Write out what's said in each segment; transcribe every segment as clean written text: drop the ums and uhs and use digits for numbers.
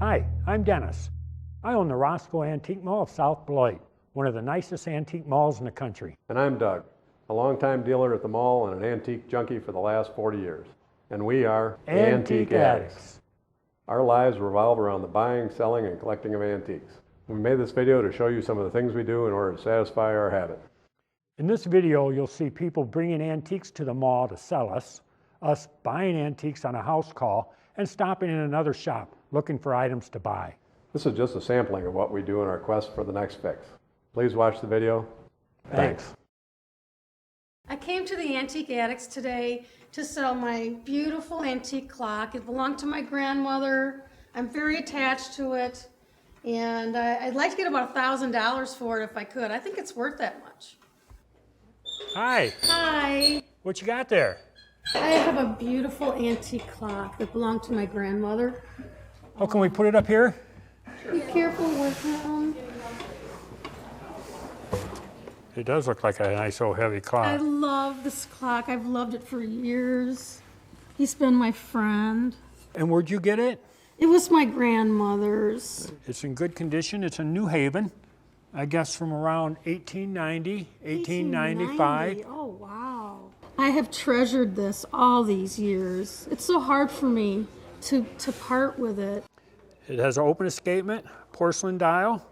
Hi, I'm Dennis. I own the Roscoe Antique Mall of South Beloit, one of the nicest antique malls in the country. And I'm Doug, a longtime dealer at the mall and an antique junkie for the last 40 years. And we are Antique Addicts. Our lives revolve around the buying, selling, and collecting of antiques. We made this video to show you some of the things we do in order to satisfy our habit. In this video, you'll see people bringing antiques to the mall to sell us buying antiques on a house call, and stopping in another shop looking for items to buy. This is just a sampling of what we do in our quest for the next fix. Please watch the video. Thanks. I came to the Antique Addicts today to sell my beautiful antique clock. It belonged to my grandmother. I'm very attached to it. And I'd like to get about $1,000 for it if I could. I think it's worth that much. Hi. Hi. What you got there? I have a beautiful antique clock that belonged to my grandmother. Oh, can we put it up here? Be careful with him. It does look like a nice old heavy I clock. love this clock. I've loved it for years. He's been my friend. And where'd you get it? It was my grandmother's. It's in good condition. It's in New Haven, I guess from around 1890, 1895. Oh, wow. I have treasured this all these years. It's so hard for me to part with it. It has an open escapement, porcelain dial.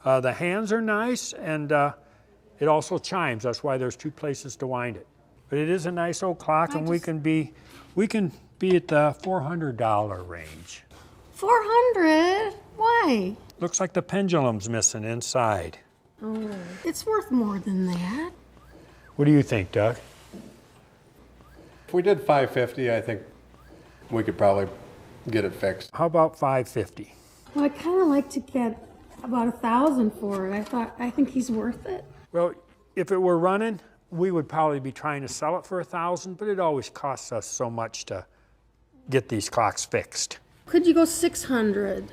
The hands are nice, and it also chimes. That's why there's two places to wind it. But it is a nice old clock, and we can be at the $400 range. 400? Why? Looks like the pendulum's missing inside. Oh, it's worth more than that. What do you think, Doug? If we did $550, I think we could probably get it fixed. How about $550? Well, I kind of like to get about $1,000 for it. I think he's worth it. Well, if it were running, we would probably be trying to sell it for $1,000, but it always costs us so much to get these clocks fixed. Could you go 600?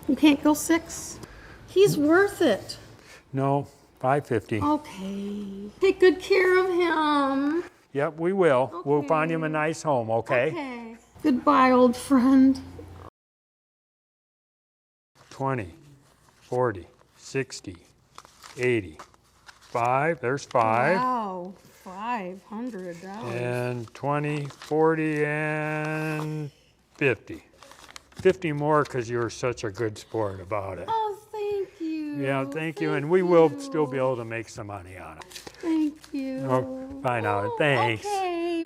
You can't go 6? He's worth it. No, $550. Okay. Take good care of him. Yep, we will. Okay. We'll find him a nice home, okay? Okay. Goodbye, old friend. 20, 40, 60, 80, 5, there's 5. Wow, $500. And 20, 40, and 50. 50 more because you were such a good sport about it. Oh, thank you. Yeah, thank you. And we will still be able to make some money on it. Thank you. Oh, bye now. Thanks. Okay.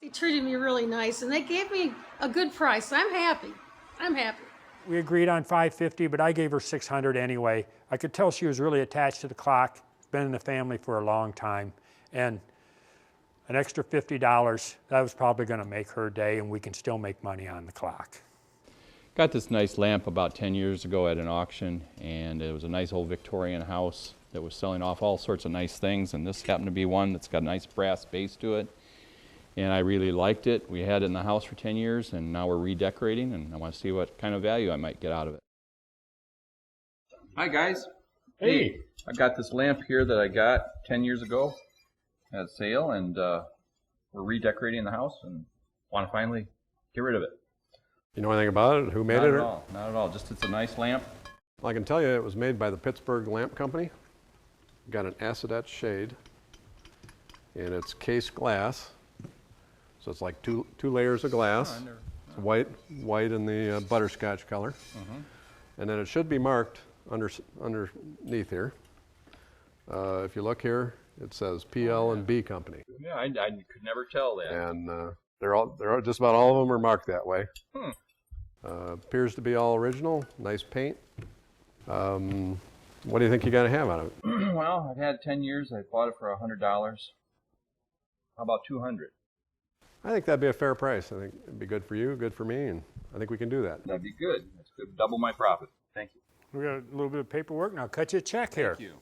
They treated me really nice, and they gave me a good price. I'm happy. I'm happy. We agreed on $550, but I gave her $600 anyway. I could tell she was really attached to the clock. Been in the family for a long time. And an extra $50, that was probably going to make her day, and we can still make money on the clock. Got this nice lamp about 10 years ago at an auction, and it was a nice old Victorian house that was selling off all sorts of nice things, and this happened to be one that's got a nice brass base to it. And I really liked it. We had it in the house for 10 years, and now we're redecorating, and I want to see what kind of value I might get out of it. Hi, guys. Hey. I got this lamp here that I got 10 years ago at a sale, and we're redecorating the house and want to finally get rid of it. You know anything about it? Who made it? Not at all. Not at all. Just it's a nice lamp. Well, I can tell you it was made by the Pittsburgh Lamp Company. Got an acid etched shade, and it's case glass. So it's like two layers of glass. It's white in the butterscotch color. And then it should be marked underneath here. If you look here, it says PL and B Company. Yeah, I could never tell that. And they're just about all of them are marked that way. Appears to be all original, nice paint. What do you think you got to have out of it? Well, I've had 10 years. I bought it for $100. How about $200? I think that'd be a fair price. I think it'd be good for you, good for me, and I think we can do that. That'd be good. That's good. Double my profit. Thank you. We got a little bit of paperwork. Now cut you a check here. Thank you.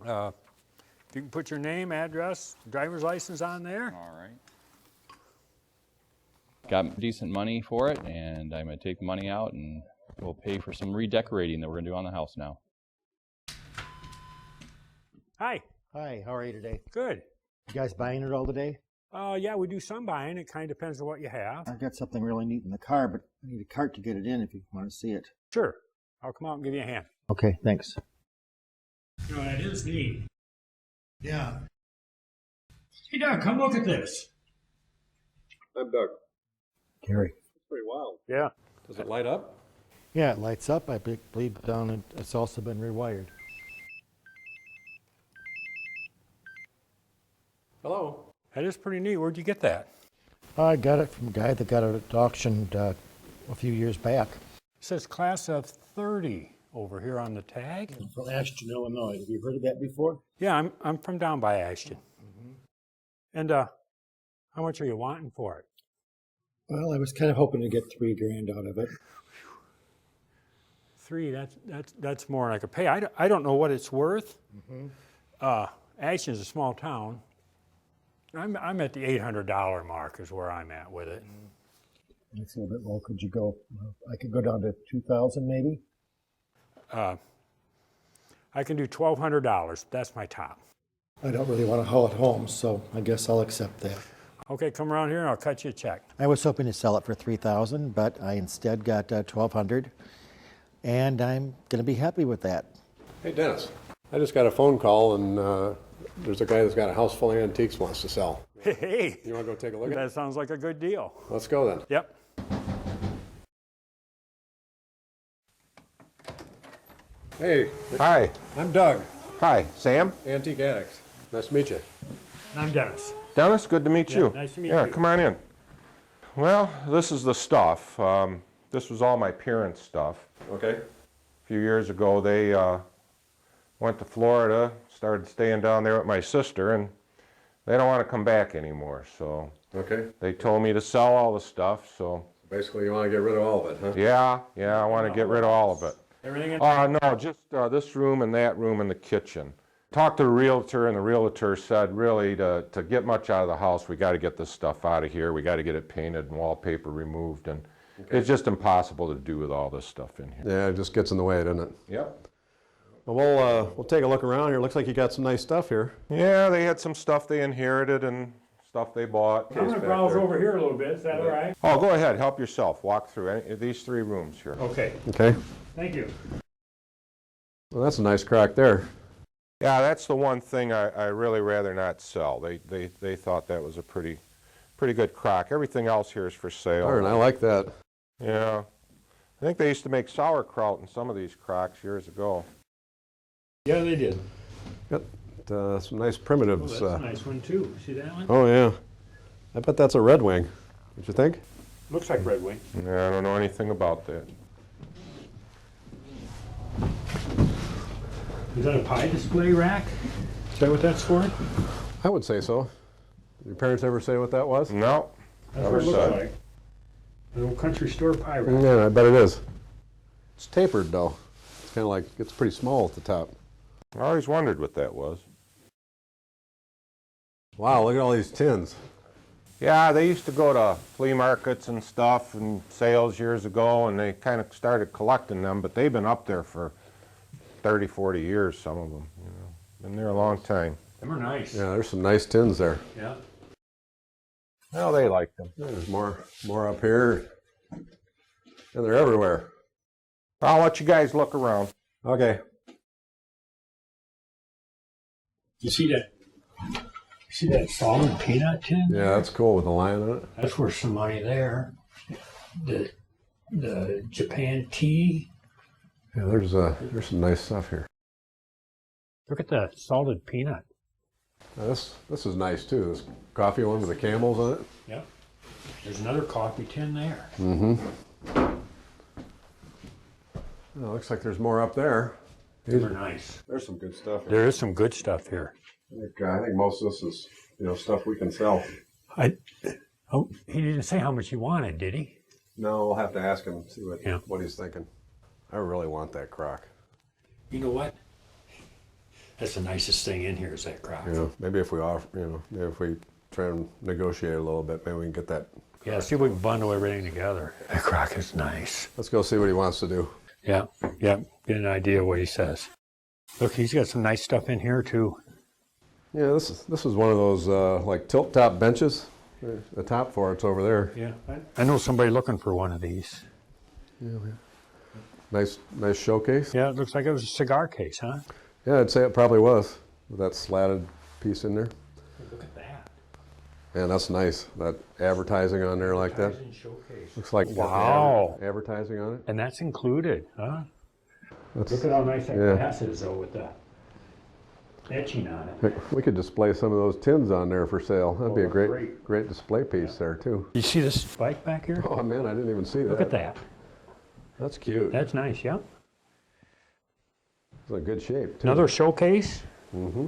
You can put your name, address, driver's license on there. All right. Got decent money for it, and I'm going to take the money out and we'll pay for some redecorating that we're going to do on the house now. Hi. Hi, how are you today? Good. You guys buying it all today? Yeah, we do some buying. It kind of depends on what you have. I've got something really neat in the car, but I need a cart to get it in if you want to see it. Sure. I'll come out and give you a hand. Okay, thanks. You know, that is neat. Yeah. Hey, Doug, come look at this. I'm Doug. Gary. It's pretty wild. Yeah. Does it light up? Yeah, it lights up. I believe down it's also been rewired. Hello. That is pretty neat. Where'd you get that? I got it from a guy that got it at auction a few years back. It says class of 30 over here on the tag. From Ashton, Illinois. Have you heard of that before? Yeah, I'm from down by Ashton. And how much are you wanting for it? Well, I was kind of hoping to get $3,000 out of it. 3, that's more than I could pay. I don't know what it's worth. Ashton's a small town. I'm at the $800 mark is where I'm at with it. That's a little bit low. Could you go? I could go down to $2,000 maybe. I can do $1,200. That's my top. I don't really want to haul it home, so I guess I'll accept that. Okay, come around here and I'll cut you a check. I was hoping to sell it for $3,000, but I instead got $1,200, and I'm going to be happy with that. Hey, Dennis. I just got a phone call, and there's a guy that's got a house full of antiques wants to sell. Hey, You want to go take a look at it? that sounds like a good deal. Let's go then. Yep. Hey, Hi. I'm Doug, Hi, Sam. Antique Addicts. Nice to meet you. I'm Dennis. Dennis, good to meet Yeah, you. nice to meet Yeah, you. come on in. Well, this is the stuff. This was all my parents' stuff. Okay. A few years ago, they went to Florida, started staying down there with my sister, and they don't want to come back anymore. So Okay. they told me to sell all the stuff. So Basically, you want to get rid of all of it, huh? yeah, I want to get rid of all of it. Everything in No, just this room and that room and the kitchen. Talked to the realtor, and the realtor said, really, to get much out of the house, we got to get this stuff out of here. We got to get it painted and wallpaper removed, and it's just impossible to do with all this stuff in here. Yeah, it just gets in the way, doesn't it? Yep. Well, we'll take a look around here. Looks like you got some nice stuff here. Yeah, they had some stuff they inherited and stuff they bought. I'm going to browse over here a little bit. Is that all right? Oh, go ahead, help yourself. Walk through any of these 3 rooms here. Okay. Okay. Thank you. Well, that's a nice crack there. Yeah, that's the one thing I really rather not sell. They thought that was a pretty good crock. Everything else here is for sale. Darn, I like that. Yeah. I think they used to make sauerkraut in some of these crocks years ago. Yeah, they did. Got some nice Oh, primitives. that's a nice one too. See that one? Oh, yeah. I bet that's a Red Wing. Don't you think? Looks like Red Wing. Yeah, I don't know anything about that. Is that a pie display rack? Is that what that's for? I would say so. Did your parents ever say what that was? No. That's Never what it looks said. like. An old country store pie rack. Yeah, I bet it is. It's tapered, though. It's kind of like, it's pretty small at the top. I always wondered what that was. Wow, look at all these tins. Yeah, they used to go to flea markets and stuff and sales years ago, and they kind of started collecting them, but they've been up there for 30, 40 years, some of them. You know, been there a long time. Them are nice. Yeah, there's some nice tins there. Yeah. Well, they like them. There's more up here. And they're everywhere. I'll let you guys look around. Okay. You see that? See that solid peanut tin? Yeah, that's cool with the lion on it. That's worth some money there. The Japan tea. Yeah, there's some nice stuff here. Look at the salted peanut. Now this is nice too. This coffee one with the camels on it. Yep. There's another coffee tin there. Oh, looks like there's more up there. These are nice. There's some good stuff here. There is some good stuff here. I think most of this is, stuff we can sell. Oh, he didn't say how much he wanted, did he? No, we'll have to ask him, see Yeah. what he's thinking. I really want that crock. You know what? That's the nicest thing in here is that crock. Maybe if we maybe if we try and negotiate a little bit, maybe we can get that. Yeah, see if we can bundle everything together. That crock is nice. Let's go see what he wants to do. Yeah, get an idea of what he says. Look, he's got some nice stuff in here too. Yeah, this is one of those like tilt-top benches. The top for it's over there. Yeah. I know somebody looking for one of these. Nice showcase. Yeah, it looks like it was a cigar case, huh? Yeah, I'd say it probably was, with that slatted piece in there. Look at that. Man, that's nice. That advertising on there like that. Advertising showcase. Looks like Wow. advertising on it. And that's included, huh? That's, Look at how nice that yeah. glass is, though, with the etching on it. we could display some of those tins on there for sale. That'd be a great. great display piece there too. You see this spike back here? Oh man, I didn't even see that. Look at that. That's cute. That's nice, yeah. It's in good shape too. Another showcase. Mm-hmm.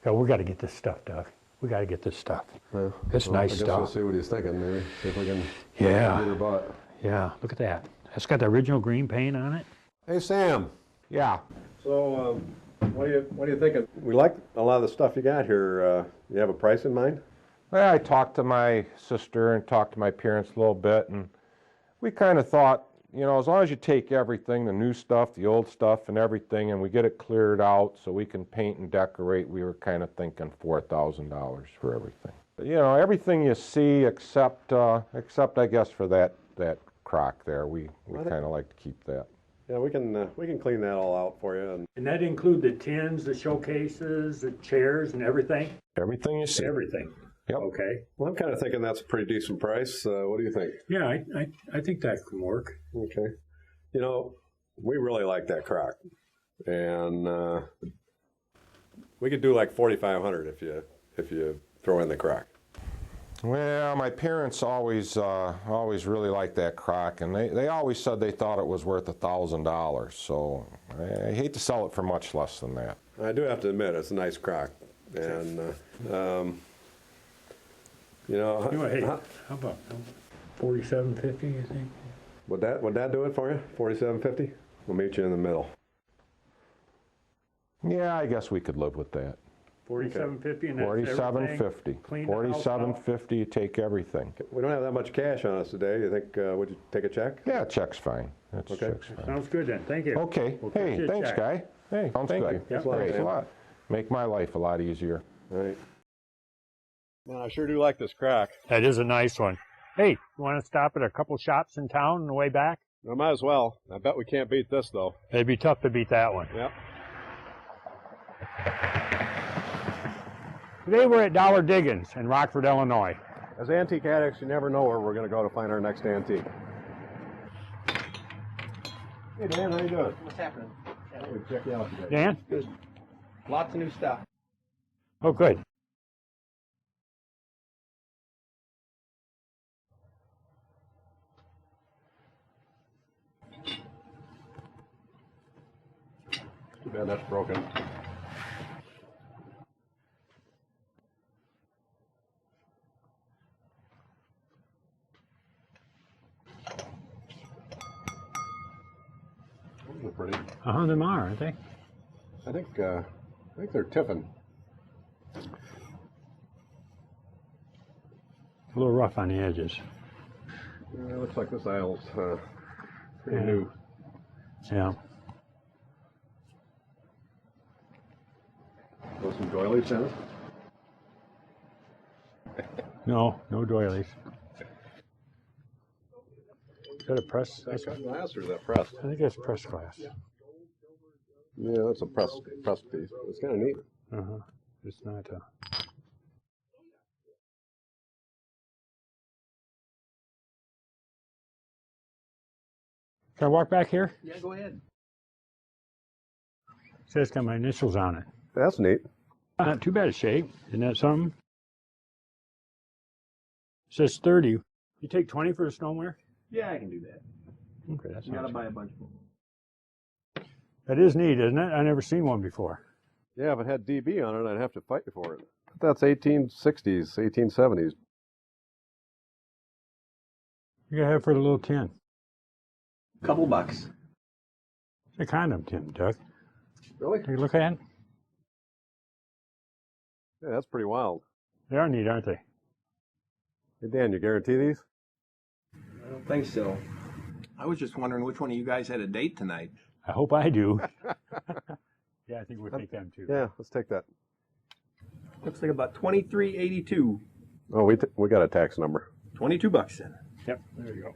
Oh, we got to get this stuff, Doug. We got to get this stuff. Well, It's nice I guess we'll stuff. see what he's thinking. Maybe see if we can Yeah. get her bought. Yeah, look at that. That's got the original green paint on it. Hey Sam. Yeah. So what are you thinking? We like a lot of the stuff you got here. You have a price in mind? Well, I talked to my sister and talked to my parents a little bit, and we kind of thought, you know, as long as you take everything, the new stuff, the old stuff and everything, and we get it cleared out so we can paint and decorate, we were kind of thinking $4,000 for everything. But, you know, everything you see except I guess for that crock there, we kind of like to keep that. Yeah, we can clean that all out for you. And that include the tins, the showcases, the chairs, and everything? Everything you see. Everything. Yep. Okay. Well, I'm kind of thinking that's a pretty decent price. What do you think? Yeah, I think that can work. Okay. You know, we really like that crock, and we could do like 4,500 if you throw in the crock. Well, my parents always really liked that crock, and they always said they thought it was worth $1,000. So I hate to sell it for much less than that. I do have to admit, it's a nice crock, and you know, Hey, how about $47.50? You think? would that do it for you? $47.50? We'll meet you in the middle. Yeah, I guess we could live with that. $47.50, and that's everything? $47.50. Clean the house out? $47.50. You take everything. We don't have that much cash on us today. You think would you take a check? Yeah, check's fine. That's Okay. check's fine. Sounds good then. Thank you. Okay. We'll cut you Hey, a thanks, check. guy. Hey, sounds Thank good. you. Yep. Thanks a lot. Make my life a lot easier. All right. Man, I sure do like this crock. That is a nice one. Hey, you want to stop at a couple shops in town on the way back? I might as well. I bet we can't beat this though. It'd be tough to beat that one. Yep. Today we're at Dollar Diggins in Rockford, Illinois. As antique addicts, you never know where we're going to go to find our next antique. Hey Dan, how you doing? What's happening? We check you out today. Dan? Good. Lots of new stuff. Oh, good. Too bad that's broken. Those are pretty. They are, aren't they? I think they're Tiffin. A little rough on the edges. It looks like this aisle's pretty Yeah. new. Yeah. Those some doilies in it. No doilies. Is that a press? Is that cut glass or is that pressed? I think that's press glass. Yeah, that's a pressed piece. It's kind of neat. It's not a... Can I walk back here? Yeah, go ahead. It says it's got my initials on it. That's neat. Not too bad a shape. Isn't that something? It says 30. You take 20 for a stoneware? Yeah, I can do that. Okay, that's You not gotta too- buy a bunch of them. That is neat, isn't it? I've never seen one before. Yeah, if it had DB on it, I'd have to fight you for it. But that's 1860s, 1870s. You gotta have for the little tin. Couple bucks. It's a condom tin, Doug. Really? Take a look at it. Yeah, that's pretty wild. They are neat, aren't they? Hey, Dan, you guarantee these? I don't think so. I was just wondering which one of you guys had a date tonight. I hope I do. Yeah, I think we'll take them too. Yeah, let's take that. Looks like about $23.82. Oh, we got a tax number. $22 then. Yep, there you go.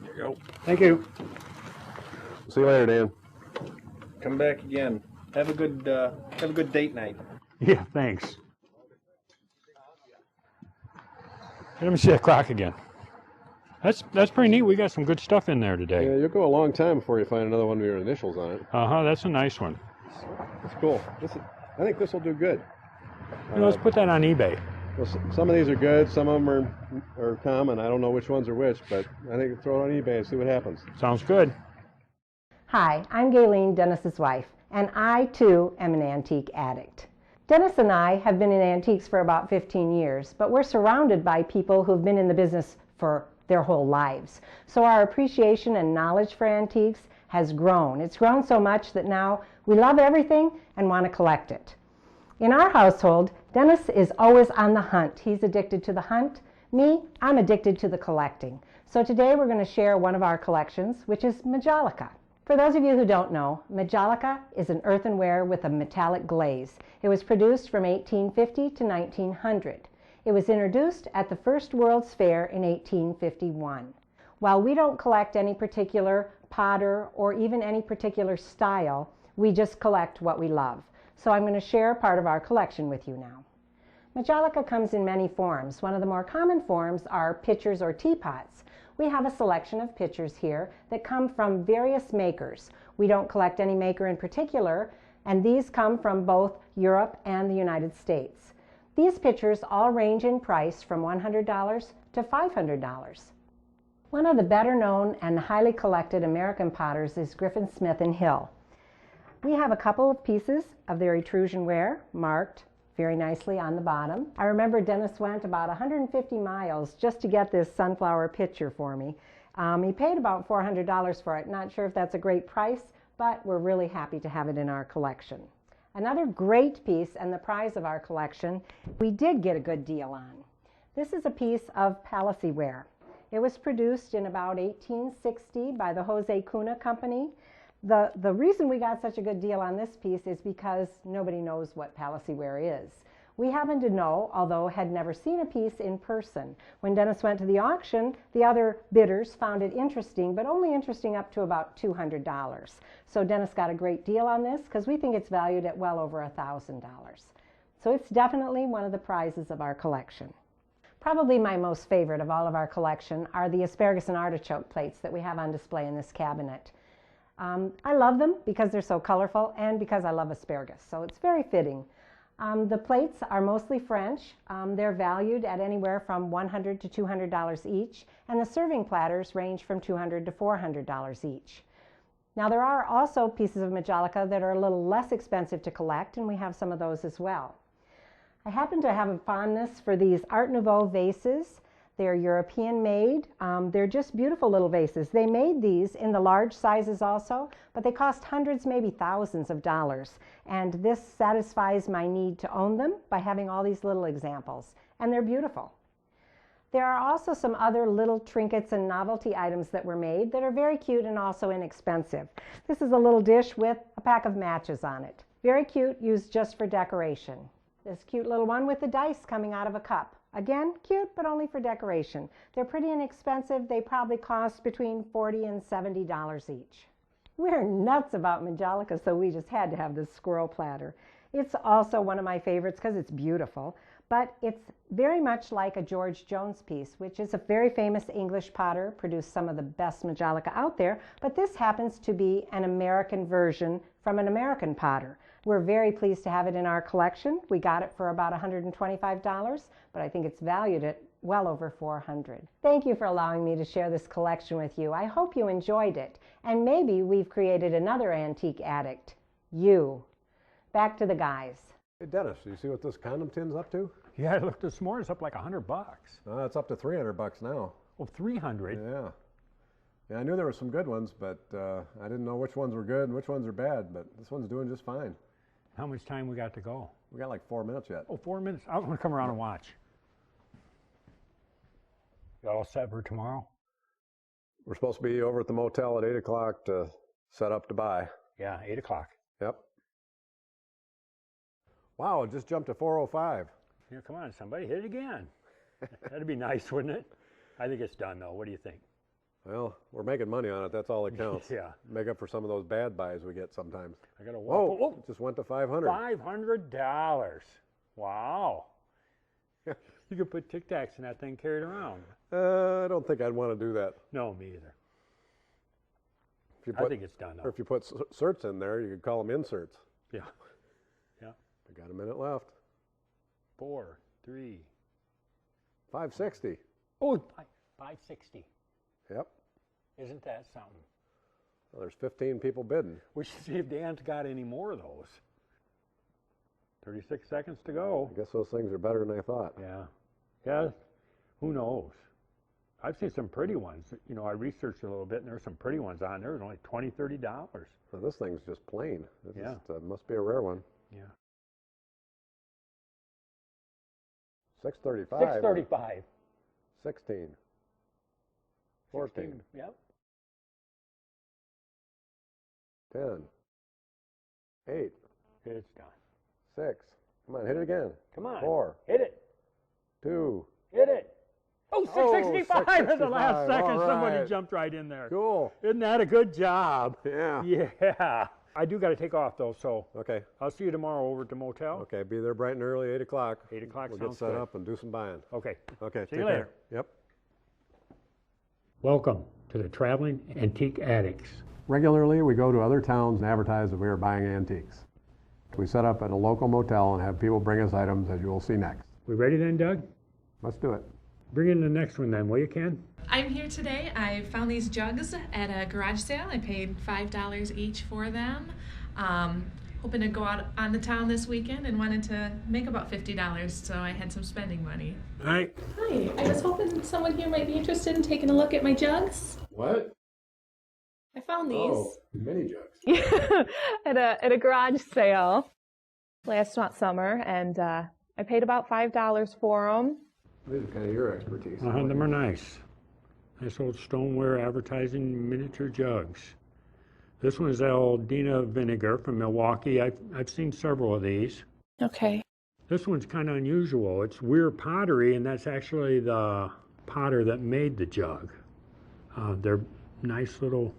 There you go. Thank you. See you later, Dan. Come back again. Have a good date night. Yeah, thanks. Let me see that clock again. That's pretty neat. We got some good stuff in there Yeah, today. you'll go a long time before you find another one of your initials on it. Uh-huh, that's a nice one. It's cool. I think this will do good. Let's put that on eBay. Well, some of these are good. Some of them are common. I don't know which ones are which, but I think throw it on eBay and see what happens. Sounds good. Hi, I'm Gayleen, Dennis's wife, and I too am an antique addict. Dennis and I have been in antiques for about 15 years, but we're surrounded by people who've been in the business for their whole lives. So our appreciation and knowledge for antiques has grown. It's grown so much that now we love everything and want to collect it. In our household, Dennis is always on the hunt. He's addicted to the hunt. Me, I'm addicted to the collecting. So today we're going to share one of our collections, which is Majolica. For those of you who don't know, Majolica is an earthenware with a metallic glaze. It was produced from 1850 to 1900. It was introduced at the first World's Fair in 1851. While we don't collect any particular potter or even any particular style, we just collect what we love. So I'm going to share part of our collection with you now. Majolica comes in many forms. One of the more common forms are pitchers or teapots. We have a selection of pitchers here that come from various makers. We don't collect any maker in particular, and these come from both Europe and the United States. These pitchers all range in price from $100 to $500. One of the better known and highly collected American potters is Griffin Smith & Hill. We have a couple of pieces of their Etrusian ware marked very nicely on the bottom. I remember Dennis went about 150 miles just to get this sunflower pitcher for me. He paid about $400 for it. Not sure if that's a great price, but we're really happy to have it in our collection. Another great piece and the prize of our collection, we did get a good deal on. This is a piece of Palissy ware. It was produced in about 1860 by the Jose Cunha Company. The reason we got such a good deal on this piece is because nobody knows what Palissy ware is. We happen to know, although had never seen a piece in person. When Dennis went to the auction, the other bidders found it interesting, but only interesting up to about $200. So Dennis got a great deal on this because we think it's valued at well over $1,000. So it's definitely one of the prizes of our collection. Probably my most favorite of all of our collection are the asparagus and artichoke plates that we have on display in this cabinet. I love them because they're so colorful and because I love asparagus, so it's very fitting. The plates are mostly French. They're valued at anywhere from $100 to $200 each, and the serving platters range from $200 to $400 each. Now there are also pieces of Majolica that are a little less expensive to collect, and we have some of those as well. I happen to have a fondness for these Art Nouveau vases. They're European made. They're just beautiful little vases. They made these in the large sizes also, but they cost hundreds, maybe thousands of dollars. And this satisfies my need to own them by having all these little examples. And they're beautiful. There are also some other little trinkets and novelty items that were made that are very cute and also inexpensive. This is a little dish with a pack of matches on it. Very cute, used just for decoration. This cute little one with the dice coming out of a cup. Again, cute, but only for decoration. They're pretty inexpensive. They probably cost between $40 and $70 each. We're nuts about Majolica, so we just had to have this squirrel platter. It's also one of my favorites because it's beautiful, but it's very much like a George Jones piece, which is a very famous English potter, produced some of the best Majolica out there, but this happens to be an American version from an American potter. We're very pleased to have it in our collection. We got it for about $125, but I think it's valued at well over $400. Thank you for allowing me to share this collection with you. I hope you enjoyed it, and maybe we've created another antique addict, you. Back to the guys. Hey, Dennis, do you see what this condom tin's up to? Yeah, I looked this morning. It's up like $100. It's up to $300 now. Oh, 300. Yeah. Yeah, I knew there were some good ones, but I didn't know which ones were good and which ones are bad, but this one's doing just fine. How much time we got to go? We got like 4 minutes yet. Oh, 4 minutes. I want to come around and watch. You all set for tomorrow? We're supposed to be over at the motel at 8 o'clock to set up to buy. Yeah, 8 o'clock. Yep. Wow, it just jumped to 4:05. Yeah, come on, somebody hit it again. That'd be nice, wouldn't it? I think it's done though. What do you think? Well, we're making money on it. That's all that counts. Yeah. Make up for some of those bad buys we get sometimes. I got a Whoa, whoa. it just went to 500. $500. Wow. You could put Tic Tacs in that thing, carry it around. I don't think I'd want to do that. No, me either. If you I think it's done Or though. if you put certs in there, you could call them inserts. Yeah. Yeah. I got a minute left. 4, 3. 560. Oh, 560. Yep. Isn't that something? Well, there's 15 people bidding. We should see if Dan's got any more of those. 36 seconds to go. I guess those things are better than I thought. Yeah. Yeah. Who knows? I've seen some pretty ones. You know, I researched a little bit, and there were some pretty ones on there. It was only $20, $30. Now, this thing's just plain. It Yeah. must be a rare one. Yeah. 635. 635. 16. 14. 16. Yep. 10. 8. It's done. 6. Come on, hit it again. Come on. 4. Hit it. 2. Hit it. Oh, 665 at the last 665. second. All Somebody right. jumped right in there. Cool. Isn't that a good job? Yeah. Yeah. I do got to take off though, so Okay. I'll see you tomorrow over at the motel. Okay, be there bright and early, 8 o'clock. 8 o'clock We'll get sounds set good. up and do some buying. Okay. Okay, See take you care. later. Yep. Welcome to the Traveling Antique Addicts. Regularly, we go to other towns and advertise that we are buying antiques. We set up at a local motel and have people bring us items, as you will see next. We ready then, Doug? Let's do it. Bring in the next one then, will you, Ken? I'm here today. I found these jugs at a garage sale. I paid $5 each for them. Hoping to go out on the town this weekend and wanted to make about $50, so I had some spending money. All right. Hi, I was hoping someone here might be interested in taking a look at my jugs. What? I found these Oh, mini jugs. at a garage sale last summer, and I paid about $5 for them. These are kind of your expertise. Them are nice. Nice old stoneware advertising miniature jugs. This one's Aldina Vinegar from Milwaukee. I've seen several of these. Okay. This one's kind of unusual. It's Weir Pottery, and that's actually the potter that made the jug. They're nice little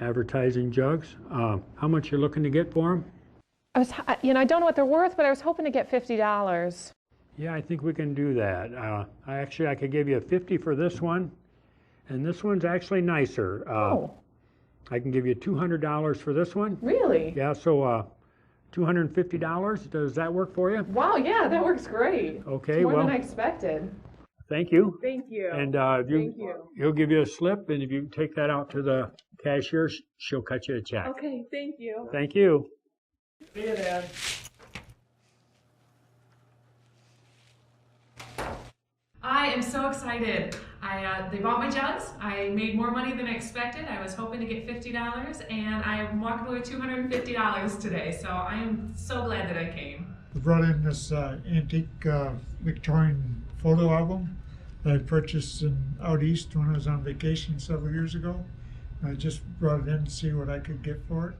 advertising jugs. How much you looking to get for them? I don't know what they're worth, but I was hoping to get $50. Yeah, I think we can do that. I could give you a 50 for this one, and this one's actually nicer. I can give you $200 for this one. Really? Yeah, so $250. Does that work for you? Wow, yeah, that works great. Okay, More well, than I expected. thank you. Thank you. And Thank you. you'll give you a slip, and if you take that out to the cashier, she'll cut you a check. Okay, thank you. Thank you. See you then. I am so excited. They bought my jugs. I made more money than I expected. I was hoping to get $50, and I am walking away with $250 today. So I am so glad that I came. We brought in this antique Victorian photo album that I purchased out east when I was on vacation several years ago. I just brought it in to see what I could get for it.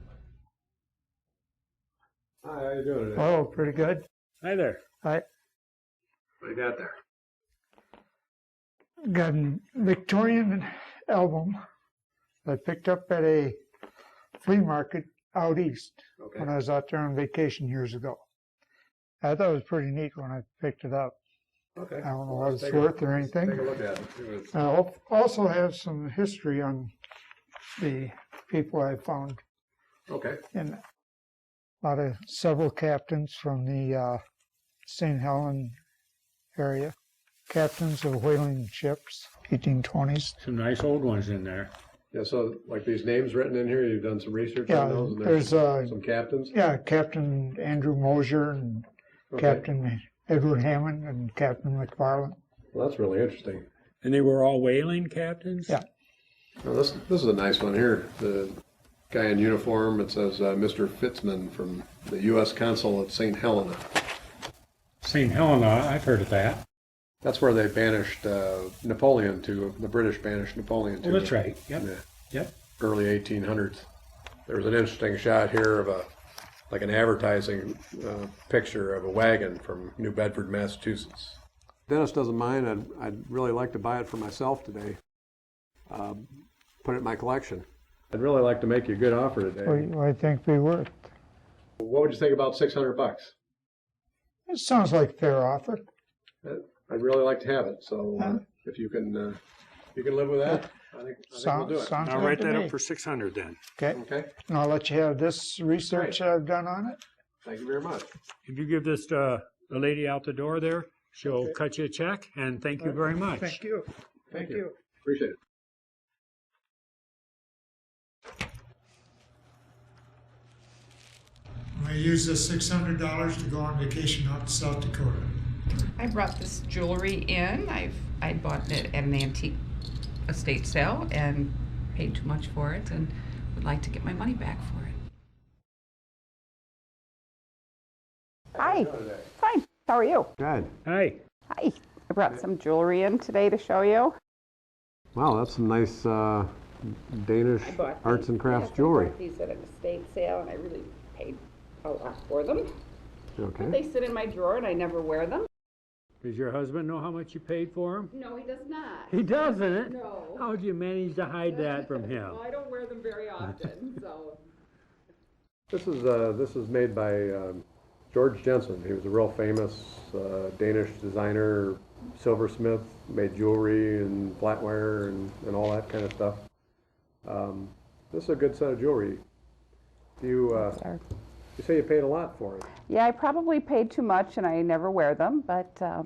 Hi, how you doing today? Oh, pretty good. Hi there. I What you got there? got a Victorian album that I picked up at a flea market out east Okay. when I was out there on vacation years ago. I thought it was pretty neat when I picked it up. Okay. I don't know Well, what let's it's take a- worth or anything. Take a look at it. See what it's- I also have some history on the people I found, Okay. and several captains from the St. Helens area, captains of whaling ships, 1820s. Some nice old ones in there. Yeah, so like these names written in here, you've done some research Yeah, on those? And there's some captains? yeah, Captain Andrew Mosier and Okay. Captain Edward Hammond and Captain McFarland. Well, that's really interesting. And they were all whaling captains? Yeah. Well, this is a nice one here. The guy in uniform, it says Mr. Fitzman from the U.S. Consul at St. Helena. St. Helena, I've heard of that. That's where they banished Napoleon to, the British banished Napoleon to. Oh, that's right. Yep. in the Yep. early 1800s. There was an interesting shot here of like an advertising picture of a wagon from New Bedford, Massachusetts. Dennis doesn't mind. I'd really like to buy it for myself today. Put it in my collection. I'd really like to make you a good offer today. What do I think be worth? What would you think about $600? It sounds like a fair offer. I'd really like to have it. So if you can live with that, I think we'll do it. Sounds I'll good write to that me. up for 600 then. Okay, Okay. and I'll let you have this research I've done on it. Thank you very much. If you give this to the lady out the door there, she'll cut you a check, and thank you very much. Thank you. Thank you. Appreciate it. I'm gonna use this $600 to go on vacation out to South Dakota. I brought this jewelry in. I bought it at an antique estate sale and paid too much for it and would like to get my money back for it. Hi. Fine. How are you? Good. Hi. Hi. I brought some jewelry in today to show you. Wow, that's some nice Danish I bought arts these- and crafts yes, jewelry. I bought these at an estate sale, and I really paid a lot for them. Okay. They sit in my drawer, and I never wear them. Does your husband know how much you paid for him? No, he does not. He doesn't. No. How would you manage to hide that from him? Well, I don't wear them very often, so. This is made by George Jensen. He was a real famous Danish designer, silversmith, made jewelry and flatware and all that kind of stuff. This is a good set of jewelry. You say you paid a lot for it. Yeah, I probably paid too much, and I never wear them, but I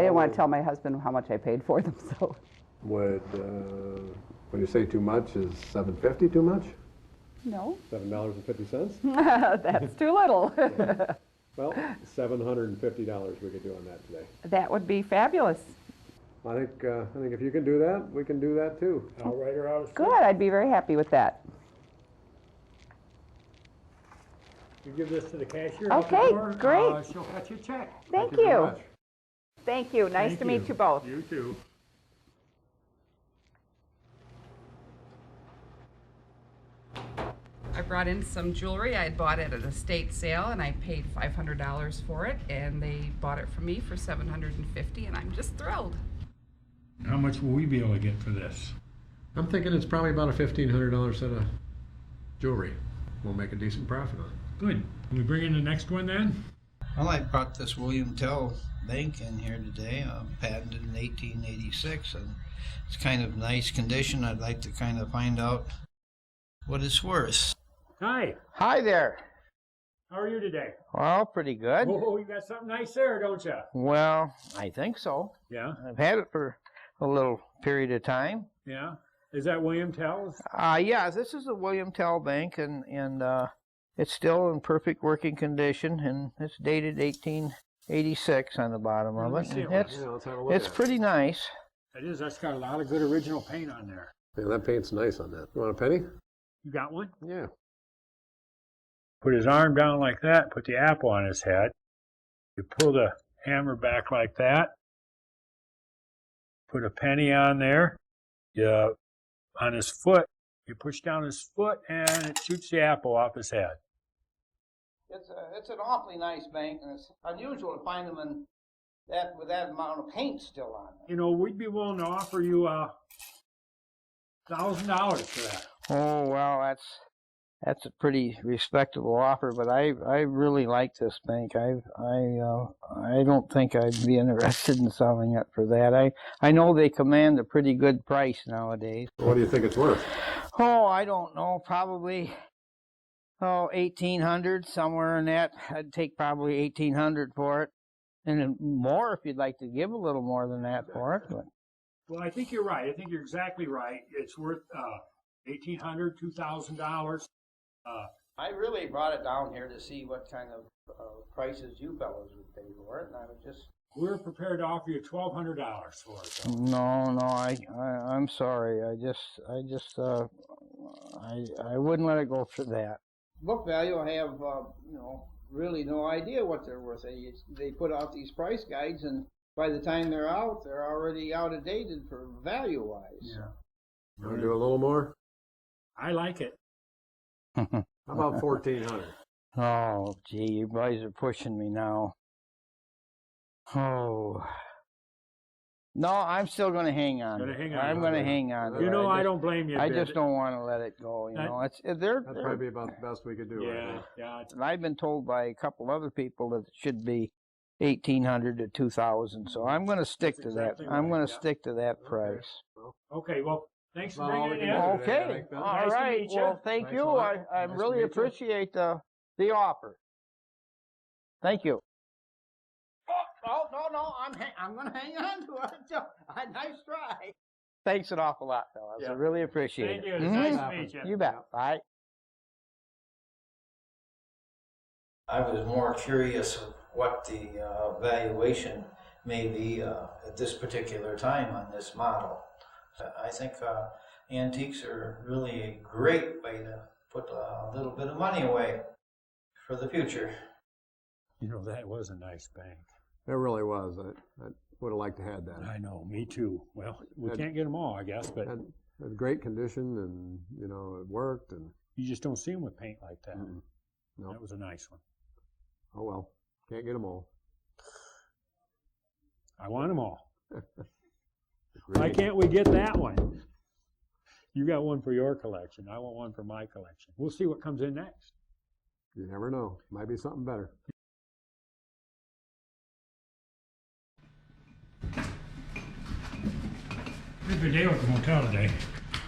didn't want to tell my husband how much I paid for them, so. Would when you say too much, is $7.50 too much? No. $7.50? That's too little. Well, $750 we could do on that today. That would be fabulous. I think if you can do that, we can do that too. I'll write her out. Good, I'd be very happy with that. You give this to the cashier out Okay, the door, great. she'll cut you a check. Thank very you. much. Thank you. Nice Thank to meet you. you both. You too. I brought in some jewelry. I had bought it at an estate sale and I paid $500 for it and they bought it for me for $750 and I'm just thrilled. How much will we be able to get for this? I'm thinking it's probably about a $1,500 set of jewelry. We'll make a decent profit on it. Good. Can we bring in the next one then? Well, I brought this William Tell bank in here today, patented in 1886, and it's kind of nice condition. I'd like to kind of find out what it's worth. Hi. Hi there. How are you today? Well, pretty good. Oh, you got something nice there, don't you? Well, I think so. Yeah. I've had it for a little period of time. Yeah. Is that William Tell's? Yeah, this is a William Tell bank, and it's still in perfect working condition, and it's dated 1886 on the bottom of Let it. me see And it. it's pretty nice. It is. That's got a lot of good original paint on there. Yeah, that paint's nice on that. You want a penny? You got one? Yeah. Put his arm down like that, put the apple on his head. You pull the hammer back like that. Put a penny on there. You, on his foot, you push down his foot and it shoots the apple off his head. It's an awfully nice bank, and it's unusual to find them in that with that amount of paint still on them. You know, we'd be willing to offer you $1,000 for that. Oh well, that's a pretty respectable offer, but I really like this bank. I don't think I'd be interested in selling it for that. I know they command a pretty good price nowadays. What do you think it's worth? Oh, I don't know. Probably 1,800, somewhere in that. I'd take probably 1,800 for it, and then more if you'd like to give a little more than that for it. But. Well, I think you're right. I think you're exactly right. It's worth $1,800, $2,000. I really brought it down here to see what kind of prices you fellows would pay for it, and I would just. We're prepared to offer you $1,200 for it. Though. No, I'm sorry. I wouldn't let it go for that. Book value, I have really no idea what they're worth. They put out these price guides, and by the time they're out, they're already out of dated for value-wise. Yeah. Want to do a little more? I like it. How about 1,400? Oh, gee, you guys are pushing me now. Oh. No, I'm still going to hang on. I'm going to hang on. You know, I don't blame you. I just don't want to let it go. You know, That'd probably be about the best we could do. Yeah, yeah. And I've been told by a couple other people that it should be 1,800 to 2,000. So I'm going to stick to that. I'm going to stick to that price. Okay, well, thanks for Well, bringing it in. Okay, all right. Well, thank you. I really appreciate the offer. Thank you. Oh, no, I'm going to hang on to it. Nice try. Thanks an awful lot, fellas. I really appreciate it. Thank you. It's nice to meet you. You bet. Bye. I was more curious of what the valuation may be at this particular time on this model. I think antiques are really a great way to put a little bit of money away for the future. You know, that was a nice bank. It really was. I would have liked to have that. I know, me too. Well, we can't get them all, I guess, but Had great condition, and you know it worked. And you just don't see them with paint like that. no, That was a nice one. oh well, can't get them all. I want them all. Why can't we get that one? You got one for your collection. I want one for my collection. We'll see what comes in next. You never know. Might be something better. Pretty good day with the motel today.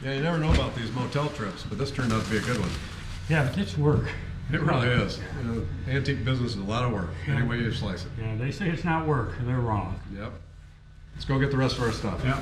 Yeah, you never know about these motel trips, but this turned out to be a good one. Yeah, but it's work. It really is. You know, antique business is a lot of work, any way you slice it. Yeah, they say it's not work. They're wrong. Yep. Let's go get the rest of our stuff. Yep.